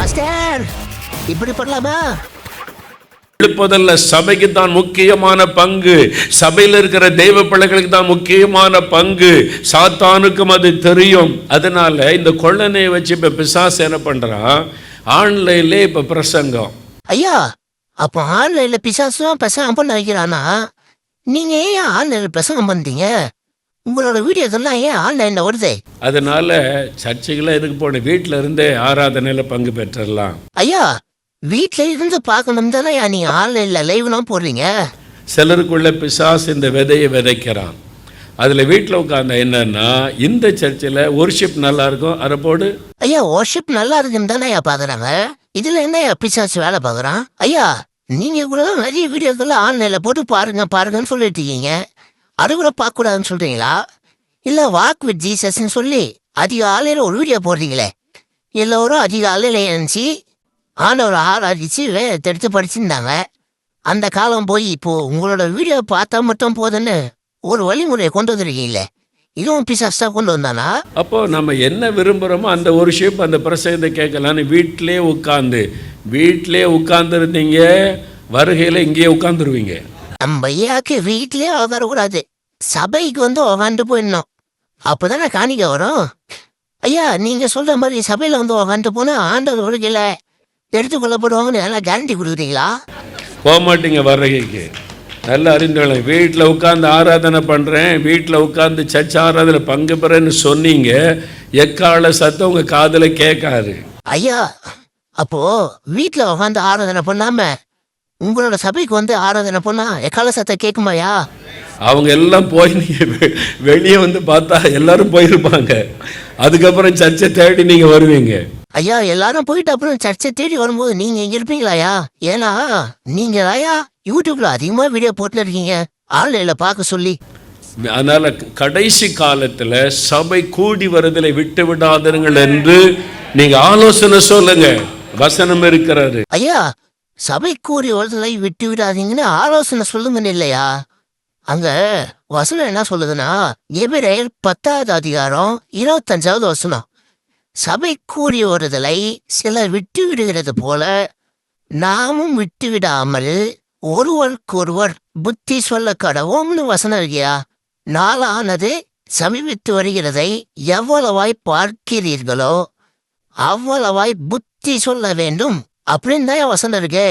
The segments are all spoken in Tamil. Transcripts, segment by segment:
பாஸ்டர், இப்படி பண்ணலாமா? எழுப்பதல்ல, சபைக்கு தான் முக்கியமான பங்கு. சபையில் இருக்கிற தெய்வ பிள்ளைகளுக்கு தான் முக்கியமான பங்கு. சாத்தானுக்கும் அது தெரியும். அதனால இந்த கொள்ளனையை வச்சு இப்ப பிசாசு என்ன பண்றான், ஆன்லைன்ல இப்ப பிரசங்கம். ஐயா, அப்போ ஆன்லைன்ல பிசாசும் பிரசங்கம் பண்ண வைக்கிறானா? நீங்க ஏன் ஆன்லைன்ல பிரசங்கம் பண்றீங்க? உங்களோட வீடியோஸ் எல்லாம் ஏன் ஆன்லைன்ல வருது? அதனால சர்ச்சைகளை எதுக்கு போன, வீட்டில இருந்தே ஆராதனையில பங்கு பெற்றலாம். ஐயா, வீட்ல இருந்து பார்க்கணும் தானே நீங்க ஆன்லைன்ல லைவ்லாம் போடுறீங்க? சிலருக்குள்ள பிசாசு இந்த விதையை விதைக்கிறான். அதில் வீட்டில் உட்கார்ந்த என்னன்னா, இந்த சர்ச்சில் ஒர்ஷிப் நல்லா இருக்கும், அதை போடு. ஐயா, ஒர்ஷிப் நல்லா இருக்குன்னு தானே பார்க்குறாங்க. இதில் என்ன பிசாசு வேலை பார்க்குறான்? ஐயா, நீங்கள் கூட நிறைய வீடியோக்கள் ஆன்லைனில் போட்டு பாருங்கன்னு சொல்லிட்டு இருக்கீங்க. அது கூட பார்க்கக்கூடாதுன்னு சொல்கிறீங்களா? இல்லை வாக் வித் ஜீசஸ்ன்னு சொல்லி அதிக ஆலையில் ஒரு வீடியோ போடுறீங்களே. எல்லோரும் அதிக ஆலையில் எழுந்துச்சு ஆண்டவரை ஆராதிச்சு வேதத்தை எடுத்து படிச்சிருந்தாங்க. அந்த காலம் போய் இப்போது உங்களோட வீடியோ பார்த்தா மட்டும் போதுன்னு ஒரு வழிமுறையை கொண்டு வந்துருக்கீங்களே. இதுவும் பிசாசா கொண்டு வந்தானா? அப்போ நம்ம என்ன விரும்புகிறோமோ அந்த ஒர்ஷிப், அந்த பிரசங்கத்தை கேட்கலான்னு வீட்டிலே உட்கார்ந்துருந்தீங்க, வருகையில் இங்கேயே உட்காந்துருவீங்க. நம்ம ஐயாக்கு வீட்லயே உட்காரக்கூடாது, சபைக்கு வந்து உக்காந்து போயிடணும். அப்போதானே காணிக்க வரும். ஐயா, நீங்கள் சொல்கிற மாதிரி சபையில் வந்து உக்காந்து போனால் ஆண்டவர் வருகையில் எடுத்துக்கொள்ளப்படுவாங்கன்னு நல்லா கேரண்டி கொடுக்குறீங்களா? போக மாட்டீங்க வருகைக்கு. நல்லா அறிந்தவளை, வீட்டில் உட்காந்து ஆராதனை பண்ணுறேன், வீட்டில் உட்காந்து சர்ச் ஆராதனை பங்கு பெறேன்னு சொன்னீங்க. எக்கால சத்தம் உங்கள் காதில் கேட்காது. ஐயா, அப்போது வீட்டில் உட்காந்து ஆராதனை பண்ணாமல் உங்களோட சபைக்கு வந்து ஆராதனை பண்ணா எக்கால சத்தம் கேட்குமாயா? அவங்க எல்லாம் போய் நீங்கள் வெளியே வந்து பார்த்தா எல்லாரும் போயிருப்பாங்க. அதுக்கப்புறம் சர்ச்சை தேடி நீங்கள் வருவீங்க. ஐயா, எல்லாரும் போயிட்டு அப்புறம் சர்ச்சை தேடி வரும்போது நீங்கள் இங்கே இருப்பீங்களாயா? ஏன்னா நீங்கள் ஐயா யூடியூப்ல அதிகமாக வீடியோ போட்டுல இருக்கீங்க ஆன்லைனில் பார்க்க சொல்லி. அதனால கடைசி காலத்தில் சபை கூடி வருதலை விட்டு விடாதீர்கள் என்று நீங்கள் ஆலோசனை சொல்லுங்க. வசனம் இருக்கிறாரு. ஐயா, சபை கூடி வருதலை விட்டு விடாதீங்கன்னு ஆலோசனை சொல்லுங்கன்னு இல்லையா? அங்க வசனம் என்ன சொல்லுதுன்னா, எபிரேயர் 10வது அதிகாரம் 25வது வசனம், சபை கூடி வருதலை சிலர் விட்டு விடுகிறது போல நாமும் விட்டு விடாமல் ஒருவருக்கொருவர் புத்தி சொல்ல கடவோம்னு வசனம் இருக்கியா? நாளானது சமீபித்து வருகிறதை எவ்வளவாய் பார்க்கிறீர்களோ அவ்வளவாய் புத்தி சொல்ல வேண்டும் அப்படின்னு தான் வசனம் இருக்கு.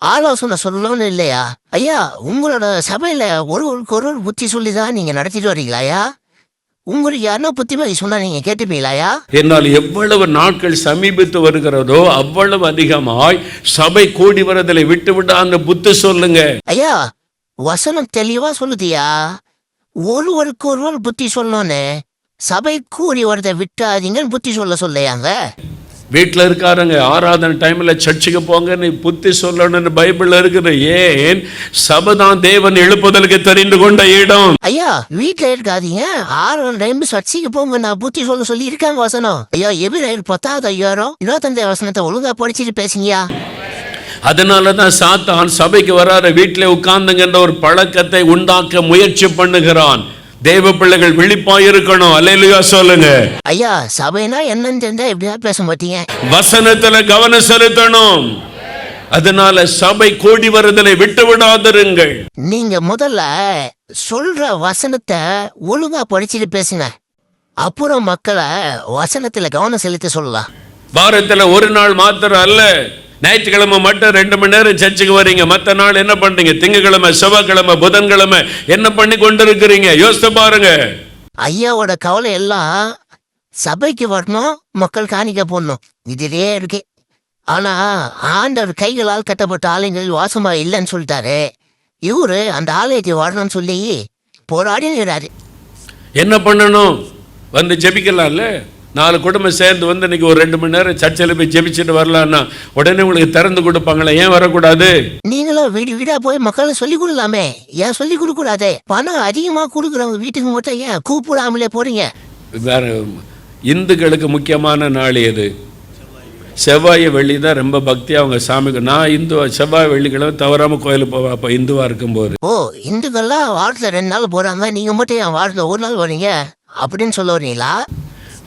ஆலோசனை சொல்லணும்னு இல்லையா? ஐயா, உங்களோட சபையில ஒருவருக்கு ஒரு புத்தி சொல்லி தான் நீங்க நடத்திட்டு வரீங்களாயா? உங்களுக்கு யாருன்னா புத்திமதி சொன்னா நீங்க கேட்டுப்பீங்களாயா? என்னால் எவ்வளவு நாட்கள் சமீபித்து வருகிறதோ அவ்வளவு அதிகமாய் சபை கூடி வரதலை விட்டு விட்டு அந்த புத்தி சொல்லுங்க. ஐயா, வசனம் தெளிவா சொல்லுதியா, ஒருவருக்கு ஒருவர் புத்தி சொல்லணும்னு. சபை கூடி வரதை விட்டாதீங்கன்னு புத்தி சொல்லையாங்க. வீட்டில் இருக்காருங்க, ஆராதனை டைம்ல சர்ச்சுக்கு போங்கன்னு புத்தி சொல்லணும்னு பைபிள்ல இருக்குது. ஏன்? சபைதான் தேவன் எழுப்புதலுக்கு தெரிந்து கொண்ட இடம். ஐயா, வீட்டில் இருக்காதீங்க, ஆராதனை டைம் சர்ச்சுக்கு போங்க நான் புத்தி சொல்லி இருக்காங்க வசனம். ஐயா, எபிரேயர் 10வது அதிகாரம் 25வது வசனத்தை ஒழுங்கா படிச்சுட்டு பேசுங்கயா. அதனாலதான் சாத்தான் சபைக்கு வராத வீட்டிலே உட்கார்ந்துங்கிற ஒரு பழக்கத்தை உண்டாக்க முயற்சி பண்ணுகிறான். தேவ பிள்ளைகள் விழிப்பாய் இருக்கணும். அல்லேலூயா சொல்லுங்க. ஐயா, சபைனா என்னன்னு தெரிஞ்சா எப்படியா பேச மாட்டீங்க. வசனத்துல கவனம் செலுத்தணும். அதனால சபை கூடி வருதலை விட்டு விடாதிருங்கள். நீங்க முதல்ல சொல்ற வசனத்தை ஒழுங்கா படிச்சுட்டு பேசுங்க, அப்புறம் மக்களை வசனத்துல கவனம் செலுத்த சொல்லலாம். வாரத்துல ஒரு நாள் மாத்திரம் அல்ல, ஞாயிற்றுக்கிழமை மட்டும் 2 மணி நேரம் சர்ச்சுக்கு வரீங்க, மற்ற நாள் என்ன பண்றீங்க? திங்கக்கிழமை, செவ்வாய்க்கிழமை, புதன்கிழமை என்ன பண்ணி கொண்டு இருக்கிறீங்க? யோசித்து பாருங்க. ஐயாவோட கவலை எல்லாம் சபைக்கு வரணும், மக்கள் காணிக்க போடணும், இதுலயே இருக்கு. ஆனா ஆண்டவர் கைகளால் கட்டப்பட்ட ஆலயங்கள் வாசமா இல்லைன்னு சொல்லிட்டாரு. இவரு அந்த ஆலயத்தை வரணும்னு சொல்லி போராடினாரு. என்ன பண்ணணும்? வந்து ஜெபிக்கலாம்ல. 4 குடும்பம் சேர்ந்து வந்து இன்னைக்கு ஒரு 2 மணி நேரம் சர்ச்சில் போய் ஜெபிச்சுட்டு வரலான்னா உடனே உங்களுக்கு திறந்து கொடுப்பாங்களே, ஏன் வரக்கூடாது? நீங்களும் வீடா போய் மக்களை சொல்லி கொடுக்கலாமே, ஏன் சொல்லி கொடுக்க கூடாது? பணம் அதிகமா கொடுக்குறவங்க வீட்டுக்கு மட்டும் ஏன் கூப்பிடாமலே போறீங்க? வேற இந்துக்களுக்கு முக்கியமான நாள் எது? செவ்வாய் வெள்ளி தான் ரொம்ப பக்தியாக அவங்க சாமிக்கு. நான் இந்துவா, செவ்வாய் வெள்ளிக்கிழமை தவறாமல் கோயிலுக்கு போவேன். அப்போ இந்துவா இருக்கும்போது. ஓ, இந்துக்கள்லாம் வாரத்தில் 2 நாள் போகிறாங்க, நீங்கள் மட்டும் என் வாரத்தில் 1 நாள் வரீங்க அப்படின்னு சொல்ல வரீங்களா?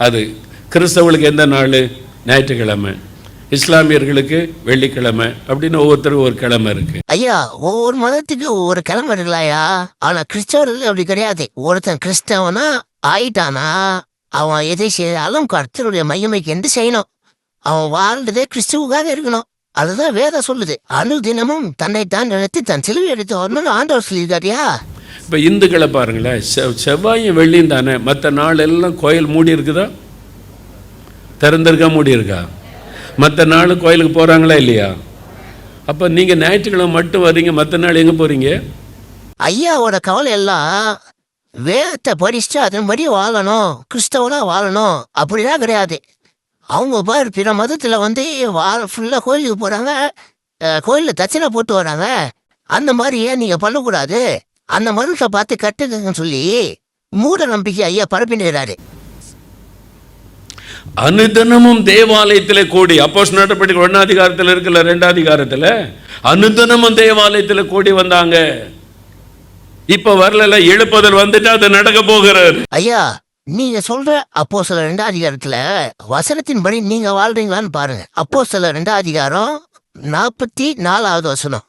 அது கிறிஸ்தவர்களுக்கு எந்த நாள்? ஞாயிற்றுக்கிழமை. இஸ்லாமியர்களுக்கு வெள்ளிக்கிழமை அப்படின்னு ஒவ்வொருத்தருக்கும் ஒரு கிழமை இருக்கு. ஐயா, ஒவ்வொரு மதத்துக்கு ஒவ்வொரு கிழமை இருக்கலாயா. ஆனா கிறிஸ்தவர்கள் அப்படி கிடையாது. ஒருத்தன் கிறிஸ்தவனா ஆயிட்டானா அவன் எதை செய்தாலும் கர்த்தருடைய மகிமைக்கு என்று செய்யணும். அவன் வாழ்ந்ததே கிறிஸ்துவுக்காக இருக்கணும். அதுதான் வேதம் சொல்லுது. அனுதினமும் தன்னைத்தான் நினைத்து தன் சிலுவை எடுத்து வரணும்னு ஆண்டவர் சொல்லியிருக்காரியா. இப்போ இந்துக்களை பாருங்களேன், செவ்வாயும் வெள்ளியும் தானே, மற்ற நாள் எல்லாம் கோயில் மூடி இருக்குதா, திறந்திருக்கா, மூடி இருக்கா? மற்ற நாள் கோயிலுக்கு போகிறாங்களா இல்லையா? அப்போ நீங்கள் ஞாயிற்றுக்கிழமை மட்டும் வர்றீங்க, மற்ற நாள் எங்கே போகிறீங்க? ஐயாவோட கவலை எல்லாம் வேதத்தை படிச்சுட்டு அதன்படி வாழணும், கிறிஸ்தவனா வாழணும் அப்படிலாம் கிடையாது. அவங்க பாரு பிற மதத்தில் வந்து ஃபுல்லாக கோயிலுக்கு போகிறாங்க, கோயிலில் தட்சணை போட்டு வராங்க. அந்த மாதிரி ஏன் நீங்கள் பண்ணக்கூடாது? அந்த மதத்தை பார்த்து கட்டுக்குங்கன்னு சொல்லி மூட நம்பிக்கை ஐயா பரப்பிடுறாரு. அனுதினமும் தேவாலயத்தில் கூடி, அப்போஸ்தலர் நடபடிகள் 1 அதிகாரத்தில் இருக்குல்ல, 2 அதிகாரத்தில் அனுதினமும் தேவாலயத்தில் கூடி வந்தாங்க. இப்ப வரல, எழுப்புதல் வந்துட்டு அது நடக்க போகிறார். ஐயா, நீங்க சொல்ற அப்போஸ்தலர் 2 அதிகாரத்துல வசனத்தின்படி நீங்க வாழ்றீங்களான்னு பாருங்க. அப்போஸ்தலர் 2 அதிகாரம் 44வது வசனம்.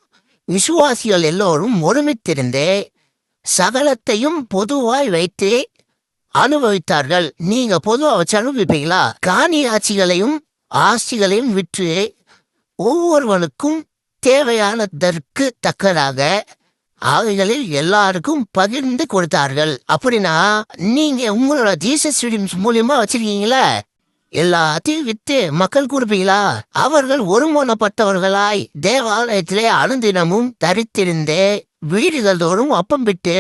விசுவாசிகள் எல்லோரும் ஒருமித்திருந்தே சகலத்தையும் பொதுவாய் வைத்து அனுபவித்தார்கள். நீங்க பொதுவா வச்சு அனுபவிப்பீங்களா? காணி ஆட்சிகளையும் ஆட்சிகளையும் விற்று ஒவ்வொருவனுக்கும் தேவையானதற்கு தக்கதாக அவைகளில் எல்லாருக்கும் பகிர்ந்து கொடுத்தார்கள். அப்படின்னா நீங்க உங்களோட ஜீசஸ் ஃபிலிம்ஸ் மூலியமா வச்சிருக்கீங்களா? எல்லாத்தையும் வித்து மக்கள் கொடுப்பீங்களா? அவர்கள் ஒருமனப்பட்டவர்களாய் தேவாலயத்திலே அனுதினமும் தரித்திருந்தே வீடுகள் தோறும் அப்பம் விட்டு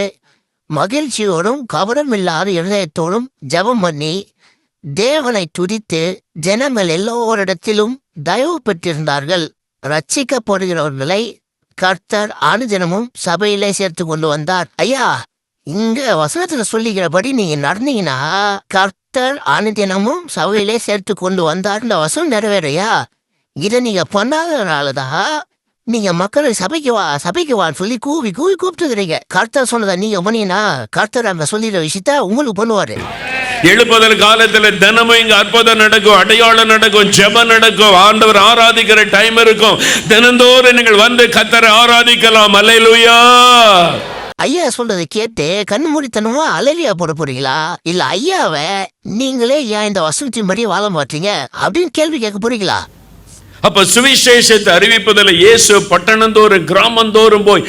மகிழ்ச்சியோடும் கவனமில்லாத இருதயத்தோடும் ஜெபம் பண்ணி தேவனை துதித்து ஜனங்கள் எல்லோரிடத்திலும் தயவு பெற்றிருந்தார்கள். ரட்சிக்கப்படுகிறவர்களை கர்த்தர் அனுதினமும் சபையிலே சேர்த்து கொண்டு வந்தார். ஐயா, இங்க வசனத்துல சொல்லிக்கிறபடி நீங்க நடந்தீங்கன்னா கர்த்தர் அனுதினமும் சபையிலே சேர்த்து கொண்டு வந்தார் இந்த வசனம் நிறைவேறையா. இதை நீங்க பண்ணாதனாலதான் நீங்க மக்களை சபைக்கு வான்னு சொல்லி கூவி கூப்பிட்டுக்கிறீங்க. கர்த்தர் சொன்னதை நீங்க பண்ணீங்கன்னா கர்த்தர் அங்க சொல்லிடுற விஷயத்த உங்களுக்கு பண்ணுவாரு. எழுப்புதல் காலத்துல தினமும் இங்க அற்புதம் நடக்கும், அடையாளம் நடக்கும், ஜெபம் நடக்கும், ஆண்டவர் ஆராதிக்கிற டைம் இருக்கும். தினந்தோறும் நீங்கள் வந்து கர்த்தரை ஆராதிக்கலாம். அல்லேலூயா. ஐயா சொல்றதை கேட்டு கண்ணு மூடித்தனமா அலறியா போட போறீங்களா? இல்ல ஐயாவை நீங்களே ஏன் இந்த வசனத்தின்படி வாழ மாட்டீங்க அப்படின்னு கேள்வி கேட்க போறீங்களா? அப்ப சுவிசேஷத்தை அறிவிப்பதில் இயேசு பட்டணந்தோறும் கிராமந்தோறும் போய்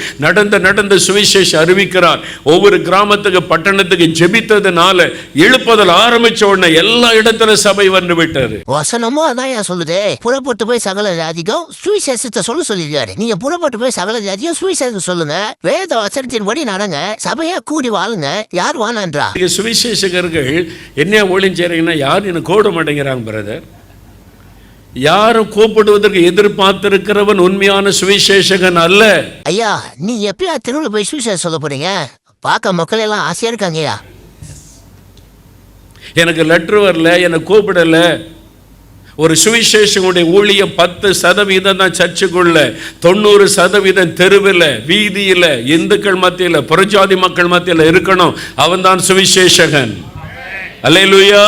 நடந்த சுவிசேஷ அறிவிக்கிறார். ஒவ்வொரு கிராமத்துக்கு பட்டணத்துக்கு ஜெபித்ததுனால எழுப்புதல் ஆரம்பிச்ச உடனே எல்லா இடத்துல சபை வந்து விட்டாரு. வசனமும் அதான் சொல்லுது, புறப்பட்டு போய் சகல ஜாதிக்கும் சுவிசேஷத்தை சொல்லிருக்காரு. நீங்க புறப்பட்டு போய் சகல ஜாதியும் சுவிசேஷம் சொல்லுங்க, வேத வசனத்தின்படி நடங்க, சபையா கூடி வாழுங்க. யார் வானன்றா? சுவிசேஷகர்கள் என்ன ஊழியம் செய்றீங்கன்னா யாரும் என்ன கூட மாட்டேங்கிறாங்க பிரதர். யாரும் கூப்பிடுவதற்கு எதிர்பார்த்திருக்கிறவன் உண்மையான சுவிசேஷகன் அல்ல. ஐயா, நீ எப்பயா தெருவில் போய் சுவிசேஷம் சொல்ல போறீங்க? பார்க்க மக்கள் எல்லாம் ஆசையா இருக்காங்கய்யா. எனக்கு லெட்டர் வரல, எனக்கு கூப்பிடல. ஒரு சுவிசேஷனுடைய ஊழியம் 10% தான் சர்ச்சுக்குள்ள, 90% தெருவில், வீதியில், இந்துக்கள் மத்தியில், புறஜாதி மக்கள் மத்தியில் இருக்கணும். அவன் தான் சுவிசேஷகன். அல்லேலூயா.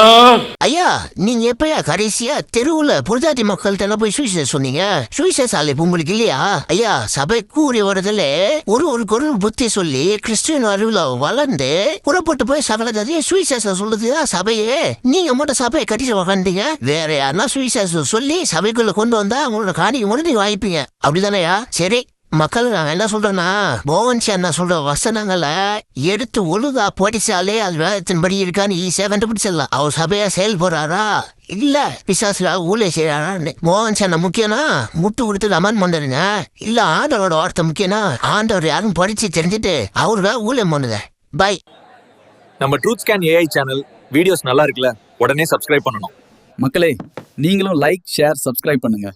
ஐயா, நீங்க எப்பயா கடைசியா தெருவுல புரஜாதி மக்கள்கிட்ட போய் சுவிசேஷம் சொன்னீங்க? சுவிசேஷ ஆலைப்பு உங்களுக்கு இல்லையா? ஐயா, சபை கூறி வரதுல ஒரு குரல் புத்தி சொல்லி கிறிஸ்டியன் அறிவுல வளர்ந்து புறப்பட்டு போய் சகல ஜாதியை சுவிசேஷம் சொல்லுதுதான் சபையே. நீங்க மட்டும் சபையை கட்டிட்டு வந்தீங்க. வேற யாருன்னா சுவிசேஷம் சொல்லி சபைக்குள்ள கொண்டு வந்தா உங்களோட காணிக்கு மட்டும் நீங்க வாங்கிப்பீங்க. அப்படிதானயா? சரி, மக்கள் நான் என்ன சொல்றேன்னா, மோகன்சி என்ன சொல்ற வசனங்களை எடுத்து ஒழுங்கா படிச்சாலே அது வேதத்தின்படி இருக்கான்னு ஈஸியா கண்டுபிடிச்சிடலாம். அவர் சபையா செயல்படுறாரா இல்ல பிசாசுல ஊழிய செய்யறாரான்னு. மோகன்சி என்ன முக்கியம்னா முட்டு கொடுத்து அமன் பண்ணுறீங்க, இல்ல ஆண்டவரோட வார்த்தை முக்கியம்னா ஆண்டவர் யாரும் படிச்சு தெரிஞ்சுட்டு அவரோட ஊழியம் பண்ணுங்க. பை. நம்ம truth scan AI channel videos நல்லா இருக்குல்ல, உடனே சப்ஸ்கிரைப் பண்ணணும். மக்களே, நீங்களும் லைக், ஷேர், சப்ஸ்கிரைப் பண்ணுங்க.